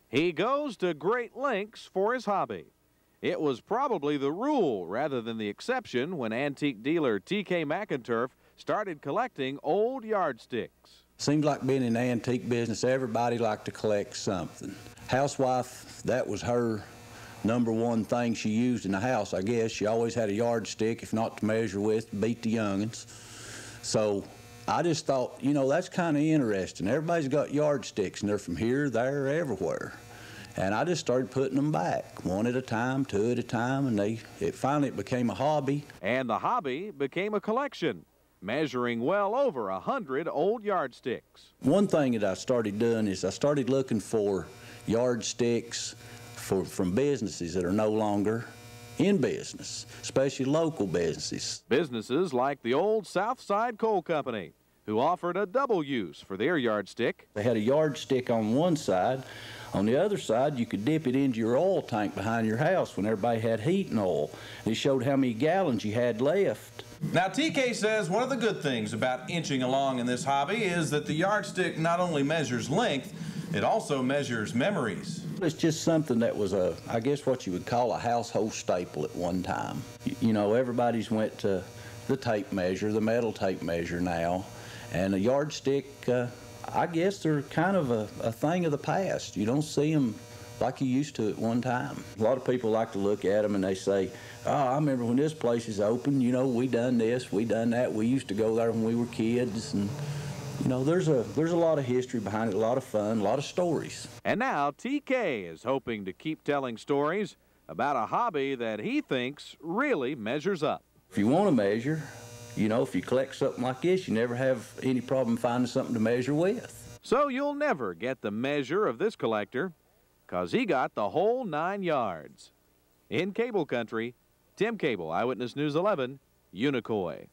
He goes to great lengths for his hobby. It was probably the rule rather than the exception when antique dealer T.K. McInturf started collecting old yardsticks. Seems like being in the antique business, everybody liked to collect something. Housewife, that was her #1 thing she used in the house, I guess. She always had a yardstick, if not to measure with, to beat the youngins. So I just thought, you know, that's kind of interesting. Everybody's got yardsticks, and they're from here, there, everywhere. And I just started putting them back, 1 at a time, 2 at a time, and it finally became a hobby. And the hobby became a collection, measuring well over 100 old yardsticks. One thing that I started doing is I started looking for yardsticks from businesses that are no longer in business, especially local businesses. Businesses like the old Southside Coal Company, who offered a double use for their yardstick. They had a yardstick on one side. On the other side, you could dip it into your oil tank behind your house when everybody had heat and oil. It showed how many gallons you had left. Now, TK says one of the good things about inching along in this hobby is that the yardstick not only measures length, it also measures memories. It's just something that was I guess what you would call a household staple at one time. You know, everybody's went to the tape measure, the metal tape measure now, and a yardstick, I guess they're kind of a thing of the past. You don't see them like you used to at one time. A lot of people like to look at them and they say, oh, I remember when this place is open, you know, we done this, we done that. We used to go there when we were kids. And you know, there's a lot of history behind it, a lot of fun, a lot of stories. And now TK is hoping to keep telling stories about a hobby that he thinks really measures up. If you want to measure, you know, if you collect something like this, you never have any problem finding something to measure with. So you'll never get the measure of this collector, 'cause he got the whole 9 yards. In Cable Country, Tim Cable, Eyewitness News 11, Unicoi.